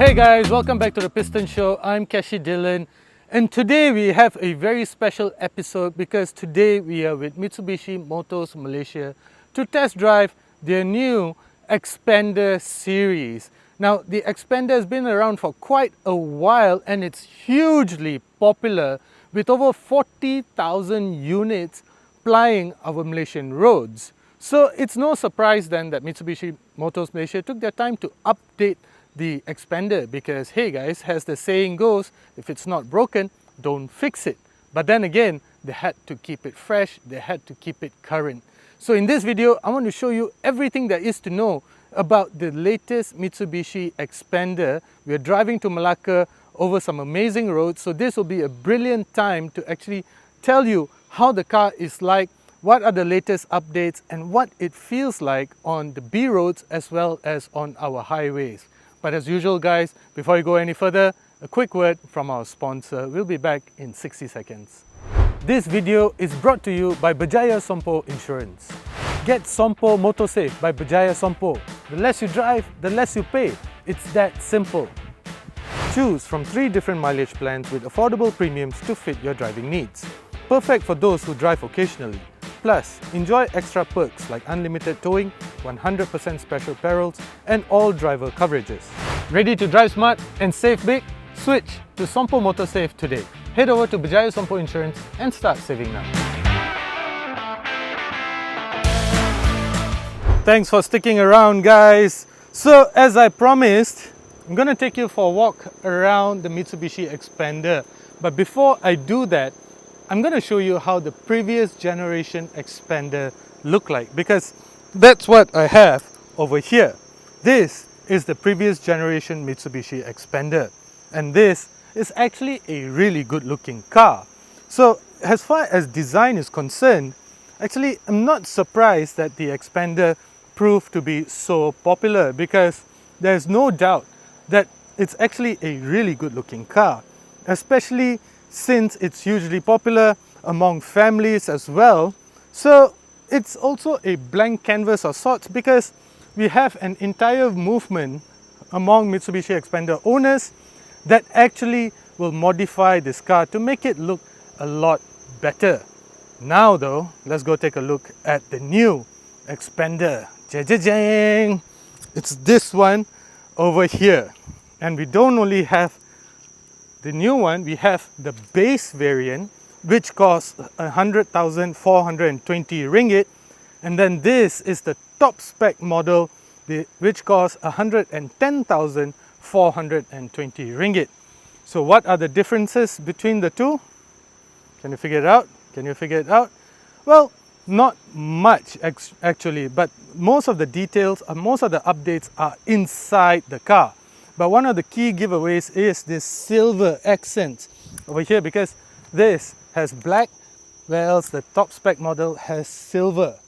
Hey guys, welcome back to the Piston Show. I'm Kashi Dillon, and today we have a very special episode because today we are with Mitsubishi Motors Malaysia to test drive their new XPander series. Now, the XPander has been around for quite a while and it's hugely popular with over 40,000 units plying our Malaysian roads. So it's no surprise then that Mitsubishi Motors Malaysia took their time to update the XPander because, hey guys, as the saying goes, if it's not broken, don't fix it. But then again, they had to keep it fresh, they had to keep it current. So in this video, I want to show you everything there is to know about the latest Mitsubishi XPander. We're driving to Melaka over some amazing roads, so this will be a brilliant time to actually tell you how the car is like, what are the latest updates, and what it feels like on the B roads as well as on our highways. But as usual guys, before you go any further, a quick word from our sponsor. We'll be back in 60 seconds. This video is brought to you by Berjaya Sompo Insurance. Get Sompo Motosafe by Berjaya Sompo. The less you drive, the less you pay. It's that simple. Choose from 3 different mileage plans with affordable premiums to fit your driving needs. Perfect for those who drive occasionally. Plus, enjoy extra perks like unlimited towing, 100% special perils, and all driver coverages. Ready to drive smart and save big? Switch to Sompo Motosafe today. Head over to Berjaya Sompo Insurance and start saving now. Thanks for sticking around guys. So as I promised, I'm going to take you for a walk around the Mitsubishi XPander. But before I do that, I'm going to show you how the previous generation XPander looked like, because that's what I have over here. This is the previous generation Mitsubishi XPander, and this is actually a really good looking car. So as far as design is concerned, actually I'm not surprised that the XPander proved to be so popular, because there's no doubt that it's actually a really good looking car, especially since it's hugely popular among families as well. So it's also a blank canvas of sorts, because we have an entire movement among Mitsubishi XPander owners that actually will modify this car to make it look a lot better. Now though, let's go take a look at the new XPander. Jang! It's this one over here. And we don't only have the new one, we have the base variant, which costs 100,420 ringgit, and then this is the top spec model, which costs 110,420 ringgit. So what are the differences between the two? Can you figure it out? Can you figure it out? Well, not much actually, but most of the details, most of the updates are inside the car. But one of the key giveaways is this silver accent over here, because this has black, whereas the top spec model has silver.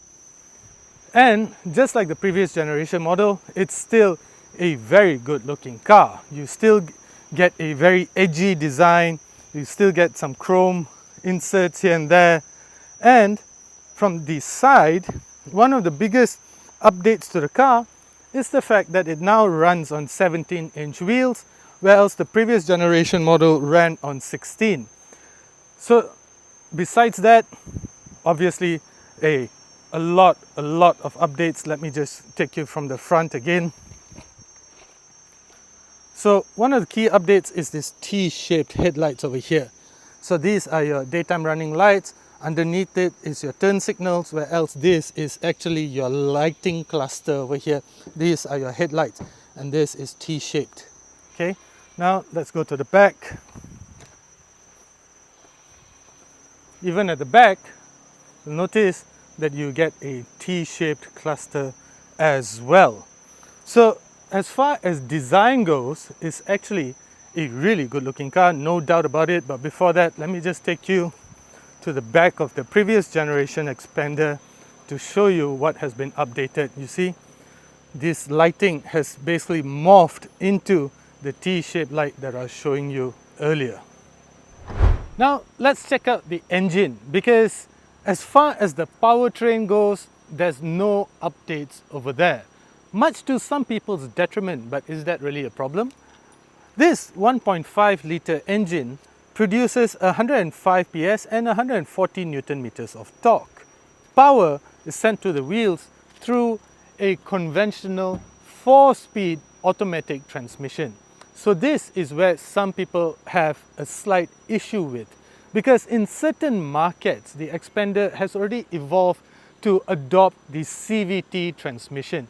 And just like the previous generation model, it's still a very good looking car. You still get a very edgy design, you still get some chrome inserts here and there. And from the side, one of the biggest updates to the car is the fact that it now runs on 17-inch wheels, whereas the previous generation model ran on 16. So besides that, obviously a lot of updates. Let me just take you from the front again. So one of the key updates is this T-shaped headlights over here. So these are your daytime running lights. Underneath it is your turn signals, where else this is actually your lighting cluster over here. These are your headlights, and this is T-shaped. Okay, now let's go to the back. Even at the back, you'll notice that you get a T-shaped cluster as well. So as far as design goes, it's actually a really good looking car, no doubt about it. But before that, let me just take you to the back of the previous generation XPander to show you what has been updated. You see, this lighting has basically morphed into the T-shaped light that I was showing you earlier. Now let's check out the engine, because as far as the powertrain goes, there's no updates over there, much to some people's detriment. But is that really a problem? This 1.5 litre engine produces 105 PS and 140 Newton meters of torque. Power is sent to the wheels through a conventional 4-speed automatic transmission. So this is where some people have a slight issue with, because in certain markets the XPander has already evolved to adopt the CVT transmission.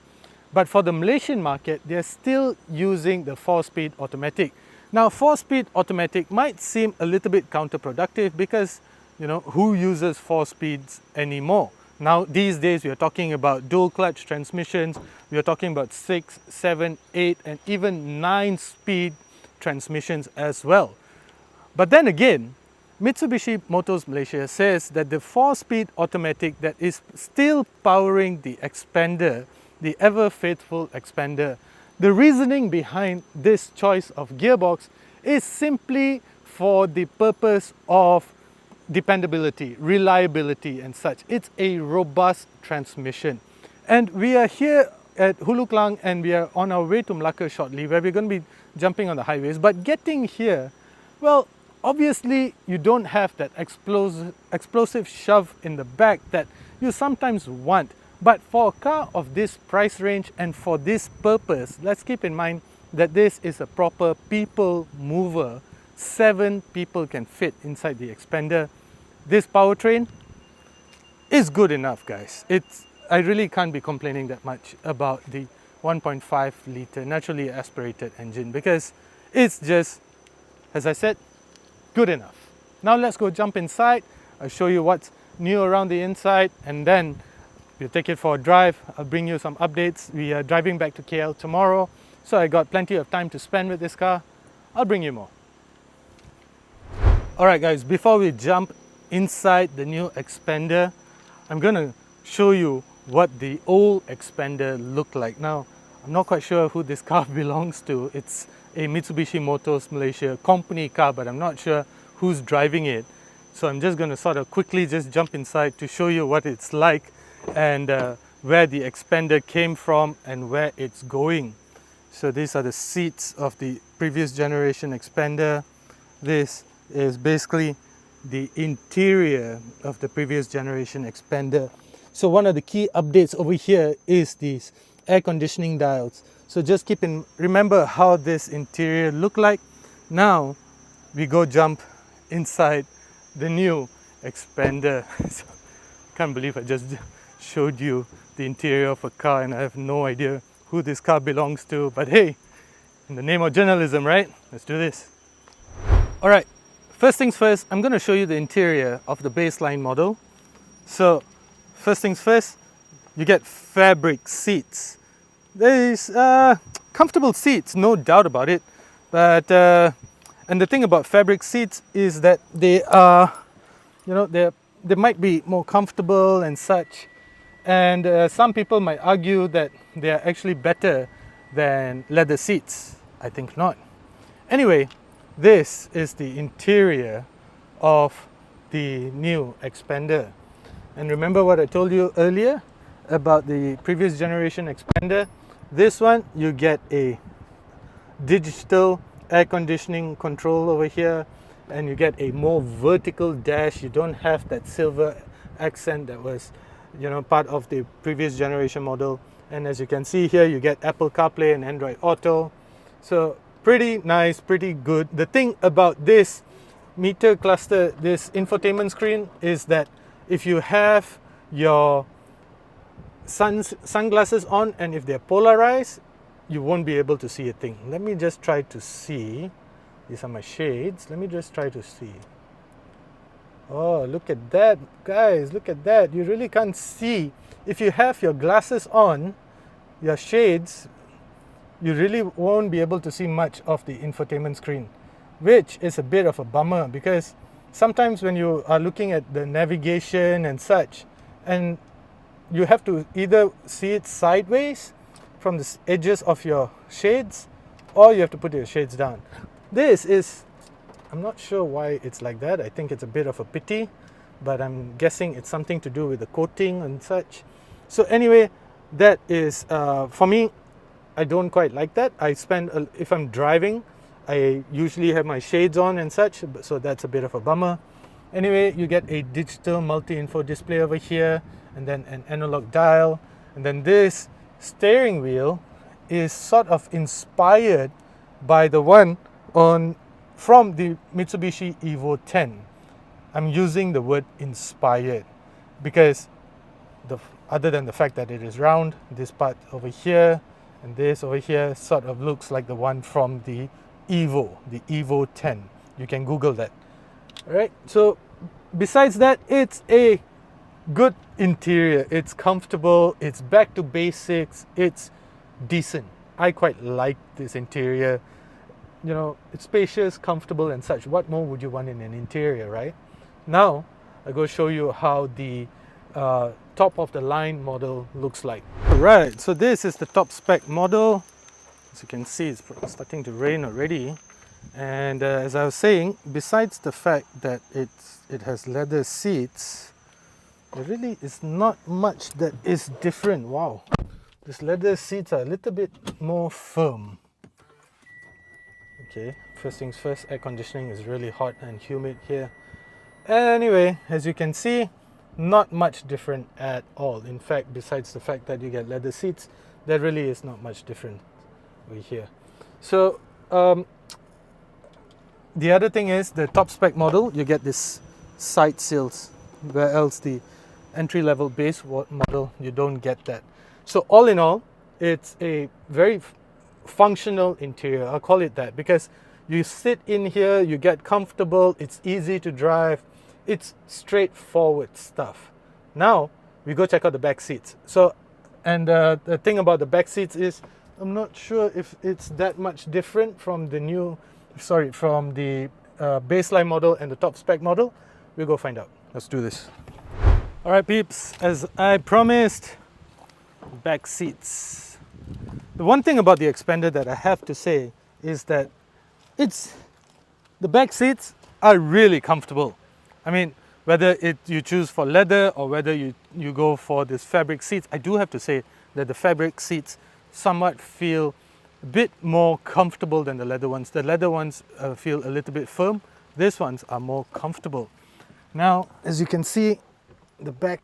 But for the Malaysian market, they're still using the 4-speed automatic. Now 4-speed automatic might seem a little bit counterproductive because, you know, who uses 4 speeds anymore? Now these days we are talking about dual clutch transmissions, we are talking about 6, 7, 8 and even 9-speed transmissions as well. But then again, Mitsubishi Motors Malaysia says that the 4-speed automatic that is still powering the XPander, the ever faithful XPander, the reasoning behind this choice of gearbox is simply for the purpose of dependability, reliability and such. It's a robust transmission. And we are here at Hulu Klang and we are on our way to Melaka shortly, where we're going to be jumping on the highways. But getting here, well, obviously you don't have that explosive shove in the back that you sometimes want. But for a car of this price range and for this purpose, let's keep in mind that this is a proper people mover. 7 people can fit inside the XPander. This powertrain is good enough, guys. I really can't be complaining that much about the 1.5 litre naturally aspirated engine, because it's just, as I said, good enough. Now let's go jump inside. I'll show you what's new around the inside and then we'll take it for a drive. I'll bring you some updates. We are driving back to KL tomorrow, so I got plenty of time to spend with this car. I'll bring you more. Alright guys, before we jump inside the new XPander, I'm going to show you what the old XPander looked like. Now, I'm not quite sure who this car belongs to. It's a Mitsubishi Motors Malaysia company car, but I'm not sure who's driving it. So I'm just going to sort of quickly just jump inside to show you what it's like and where the XPander came from and where it's going. So these are the seats of the previous generation XPander. This is basically the interior of the previous generation XPander. So one of the key updates over here is these air conditioning dials. So just remember how this interior looked like. Now we go jump inside the new XPander. So, can't believe I just showed you the interior of a car and I have no idea who this car belongs to, but hey, in the name of journalism, right? Let's do this. All right, first things first, I'm going to show you the interior of the baseline model. So first things first, you get fabric seats. There's comfortable seats, no doubt about it, but and the thing about fabric seats is that they are, you know, they might be more comfortable and such. And some people might argue that they are actually better than leather seats. I think not. Anyway, this is the interior of the new XPander. And remember what I told you earlier about the previous generation XPander? This one, you get a digital air conditioning control over here, and you get a more vertical dash. You don't have that silver accent that was, you know, part of the previous generation model. And as you can see here, you get Apple CarPlay and Android Auto. So pretty nice, pretty good. The thing about this meter cluster, this infotainment screen, is that if you have your sunglasses on and if they're polarized, you won't be able to see a thing. Let me just try to see. These are my shades. Let me just try to see. Oh, look at that, guys, look at that. You really can't see. If you have your glasses on, your shades, you really won't be able to see much of the infotainment screen, which is a bit of a bummer, because sometimes when you are looking at the navigation and such, and you have to either see it sideways from the edges of your shades, or you have to put your shades down. This is, I'm not sure why it's like that. I think it's a bit of a pity, but I'm guessing it's something to do with the coating and such. So anyway, that is, for me, I don't quite like that. If I'm driving, I usually have my shades on and such, so that's a bit of a bummer. Anyway, you get a digital multi-info display over here, and then an analog dial, and then this steering wheel is sort of inspired by the one from the Mitsubishi Evo 10. I'm using the word inspired because other than the fact that it is round, this part over here and this over here sort of looks like the one from the Evo 10. You can Google that. Alright, so besides that, it's a good interior. It's comfortable, it's back to basics, it's decent. I quite like this interior. You know, it's spacious, comfortable and such. What more would you want in an interior, right? Now, I go show you how the top of the line model looks like. Right, so this is the top spec model. As you can see, it's starting to rain already. And as I was saying, besides the fact that it has leather seats, there really is not much that is different. Wow, these leather seats are a little bit more firm. Okay, first things first, air conditioning is really hot and humid here. Anyway, as you can see, not much different at all. In fact, besides the fact that you get leather seats, there really is not much different over here. So the other thing is the top spec model, you get this side sills, where else the entry-level base model, you don't get that. So all in all, it's a very functional interior. I'll call it that because you sit in here, you get comfortable, it's easy to drive, it's straightforward stuff. Now we go check out the back seats. So, and the thing about the back seats is I'm not sure if it's that much different from the baseline model and the top spec model. We'll go find out. Let's do this. All right, peeps, as I promised, back seats. The one thing about the Xpander that I have to say is that the back seats are really comfortable. I mean, whether you choose for leather or whether you go for this fabric seats, I do have to say that the fabric seats somewhat feel a bit more comfortable than the leather ones. The leather ones feel a little bit firm. These ones are more comfortable. Now, as you can see, the back,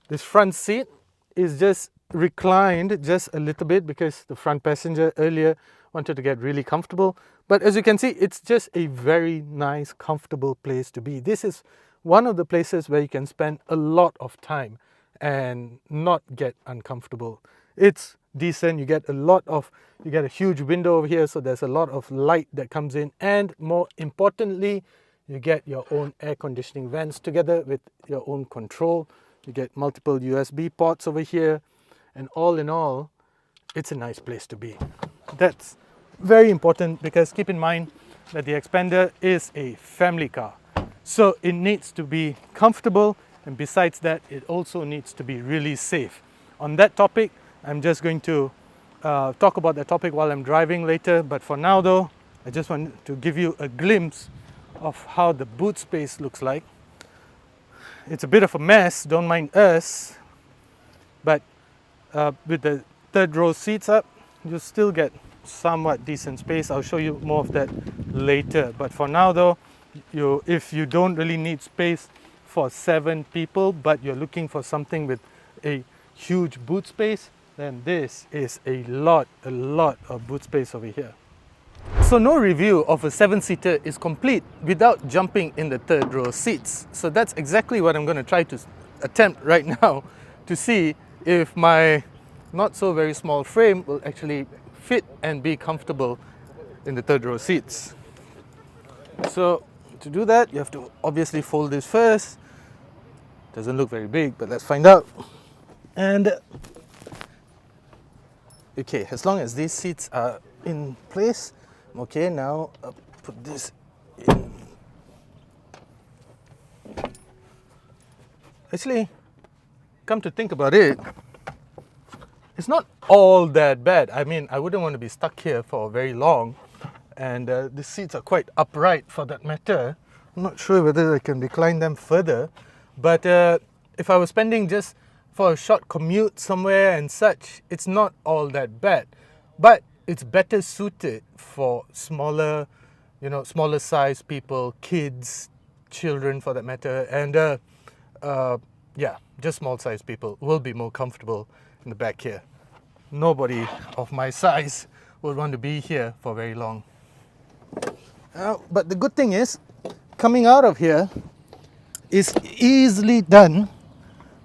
this front seat is just reclined just a little bit because the front passenger earlier wanted to get really comfortable. But as you can see, it's just a very nice, comfortable place to be. This is one of the places where you can spend a lot of time and not get uncomfortable. It's decent. You get a huge window over here, so there's a lot of light that comes in, and more importantly, you get your own air conditioning vents together with your own control. You get multiple USB ports over here, and all in all, it's a nice place to be. That's very important because keep in mind that the Xpander is a family car. So it needs to be comfortable, and besides that, it also needs to be really safe. On that topic, I'm just going to talk about that topic while I'm driving later, but for now though, I just want to give you a glimpse of how the boot space looks like. It's a bit of a mess, don't mind us, but with the third row seats up, you still get somewhat decent space. I'll show you more of that later, but for now though, if you don't really need space for 7 people, but you're looking for something with a huge boot space, then this is a lot of boot space over here. So no review of a 7-seater is complete without jumping in the third row seats. So that's exactly what I'm going to try to attempt right now to see if my not so very small frame will actually fit and be comfortable in the third row seats. So to do that, you have to obviously fold this first. Doesn't look very big, but let's find out. And okay, as long as these seats are in place, okay, now I'll put this in. Actually, come to think about it, it's not all that bad. I mean, I wouldn't want to be stuck here for very long, and the seats are quite upright for that matter. I'm not sure whether I can recline them further, but if I was spending just for a short commute somewhere and such, it's not all that bad. But it's better suited for smaller, smaller size people, kids, children for that matter, and yeah, just small size people will be more comfortable in the back here. Nobody of my size would want to be here for very long. But the good thing is, coming out of here is easily done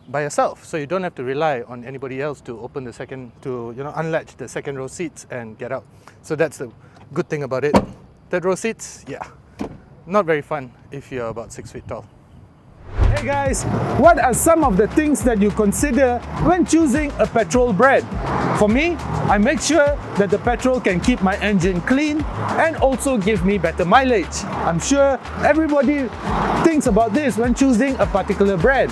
by yourself, so you don't have to rely on anybody else to open the second, to unlatch the second row seats and get out. So that's the good thing about it. Third row seats, yeah, not very fun if you're about 6 feet tall. Hey guys, what are some of the things that you consider when choosing a petrol brand? For me, I make sure that the petrol can keep my engine clean and also give me better mileage. I'm sure everybody thinks about this when choosing a particular brand.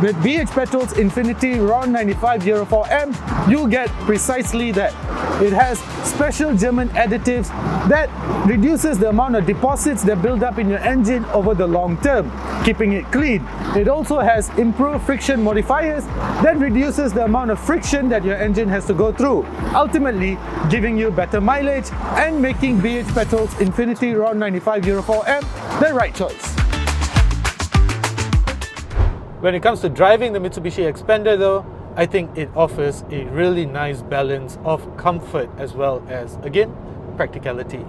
With BH Petrol's Infinity RON 95 Euro 4M, you get precisely that. It has special German additives that reduces the amount of deposits that build up in your engine over the long term, keeping it clean. It also has improved friction modifiers that reduces the amount of friction that your engine has to go through, ultimately giving you better mileage and making BH Petrol's Infinity RON 95 Euro 4M the right choice. When it comes to driving the Mitsubishi XPander though, I think it offers a really nice balance of comfort as well as, again, practicality.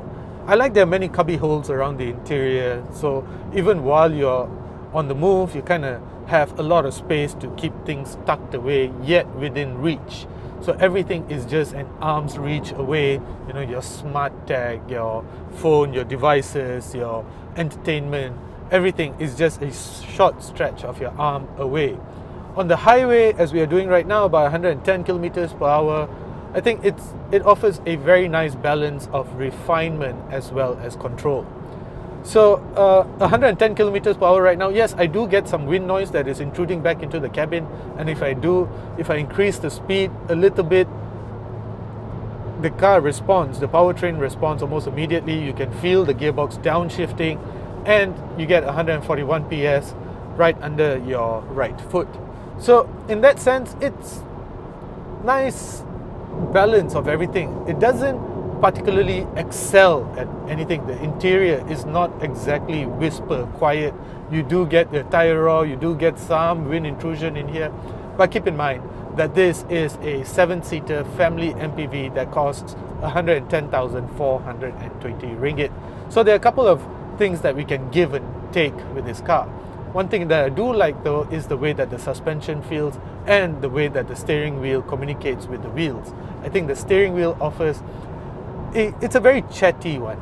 I like there are many cubby holes around the interior, so even while you're on the move, you kind of have a lot of space to keep things tucked away yet within reach. So everything is just an arm's reach away. Your smart tag, your phone, your devices, your entertainment, everything is just a short stretch of your arm away. On the highway, as we are doing right now, about 110 kilometers per hour, I think it offers a very nice balance of refinement as well as control. So 110 kilometers per hour right now, yes, I do get some wind noise that is intruding back into the cabin, and if I increase the speed a little bit, the car responds, the powertrain responds almost immediately. You can feel the gearbox downshifting, and you get 141 PS right under your right foot. So in that sense, it's nice balance of everything. It doesn't particularly excel at anything. The interior is not exactly whisper quiet. You do get the tire roar, you do get some wind intrusion in here, but keep in mind that this is a 7-seater family MPV that costs 110,420 ringgit. So there are a couple of things that we can give and take with this car. One thing that I do like though is the way that the suspension feels and the way that the steering wheel communicates with the wheels. I think the steering wheel offers it's a very chatty one.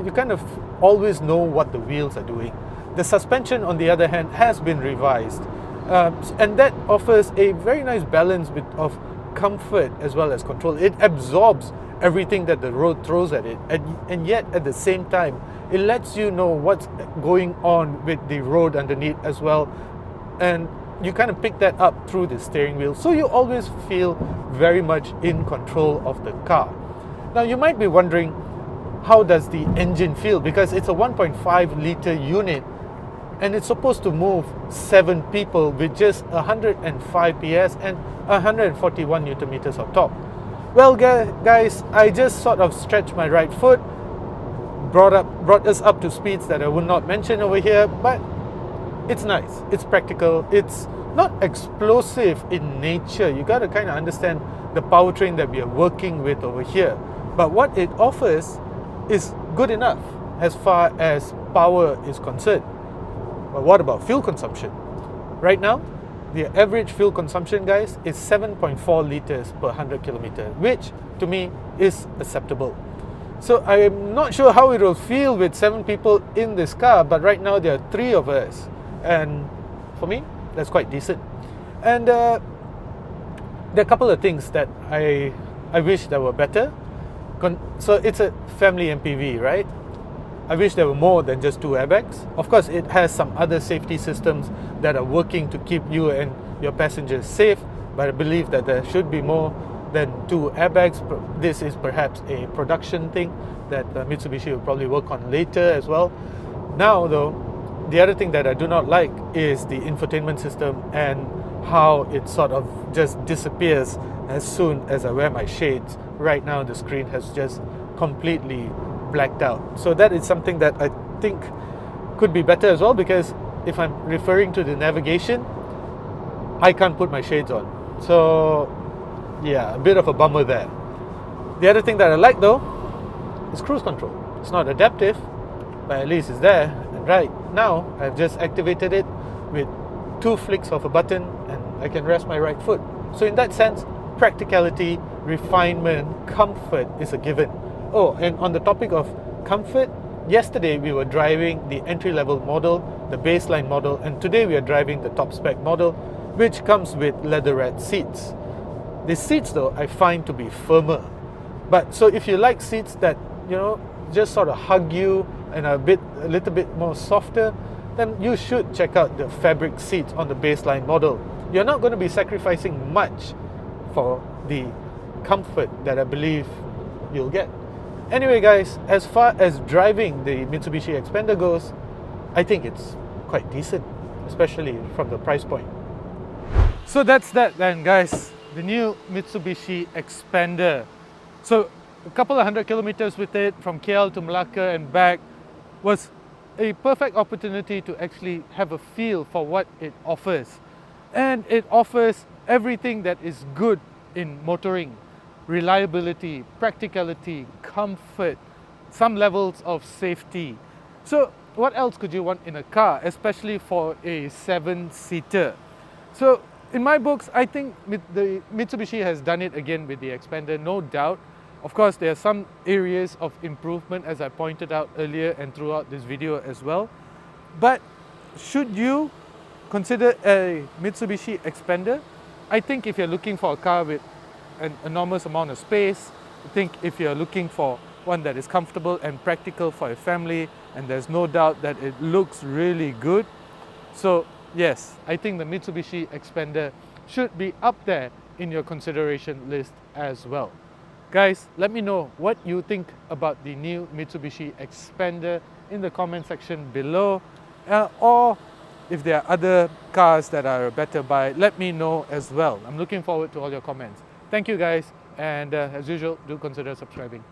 You kind of always know what the wheels are doing. The suspension, on the other hand, has been revised, and that offers a very nice balance of comfort as well as control. It absorbs everything that the road throws at it, and yet at the same time, it lets you know what's going on with the road underneath as well, and you kind of pick that up through the steering wheel, so you always feel very much in control of the car. Now you might be wondering, how does the engine feel? Because it's a 1.5 litre unit and it's supposed to move 7 people with just 105 PS and 141 Newton meters of torque. Well guys, I just sort of stretched my right foot, brought us up to speeds that I will not mention over here, but it's nice, it's practical, it's not explosive in nature. You got to kind of understand the powertrain that we are working with over here. But what it offers is good enough as far as power is concerned. But what about fuel consumption? Right now, the average fuel consumption, guys, is 7.4 liters per 100 kilometers, which to me is acceptable. So I'm not sure how it will feel with 7 people in this car, but right now there are 3 of us, and for me, that's quite decent. And there are a couple of things that I wish that were better. So it's a family MPV, right? I wish there were more than just 2 airbags. Of course, it has some other safety systems that are working to keep you and your passengers safe, but I believe that there should be more than 2 airbags. This is perhaps a production thing that Mitsubishi will probably work on later as well. Now though, the other thing that I do not like is the infotainment system and how it sort of just disappears as soon as I wear my shades. Right now the screen has just completely blacked out. So that is something that I think could be better as well, because if I'm referring to the navigation, I can't put my shades on. So yeah, a bit of a bummer there. The other thing that I like though is cruise control. It's not adaptive, but at least it's there. And right now I've just activated it with 2 flicks of a button and I can rest my right foot. So in that sense, practicality, refinement, comfort is a given. Oh, and on the topic of comfort, yesterday we were driving the entry-level model, the baseline model, and today we are driving the top spec model, which comes with leatherette seats. The seats though I find to be firmer. But so if you like seats that, just sort of hug you and a little bit more softer, then you should check out the fabric seats on the baseline model. You're not going to be sacrificing much for the comfort that I believe you'll get. Anyway guys, as far as driving the Mitsubishi XPander goes, I think it's quite decent, especially from the price point. So that's that then guys, the new Mitsubishi XPander. So a couple of 100 kilometers with it from KL to Melaka and back was a perfect opportunity to actually have a feel for what it offers. And it offers everything that is good in motoring: reliability, practicality, comfort, some levels of safety. So what else could you want in a car, especially for a 7-seater? So in my books, I think the Mitsubishi has done it again with the XPander, no doubt. Of course, there are some areas of improvement, as I pointed out earlier and throughout this video as well. But should you consider a Mitsubishi XPander? I think if you're looking for a car with an enormous amount of space, I think if you're looking for one that is comfortable and practical for a family, and there's no doubt that it looks really good. So yes, I think the Mitsubishi XPander should be up there in your consideration list as well. Guys, let me know what you think about the new Mitsubishi XPander in the comment section below, or if there are other cars that are a better buy, let me know as well. I'm looking forward to all your comments. Thank you guys, and as usual, do consider subscribing.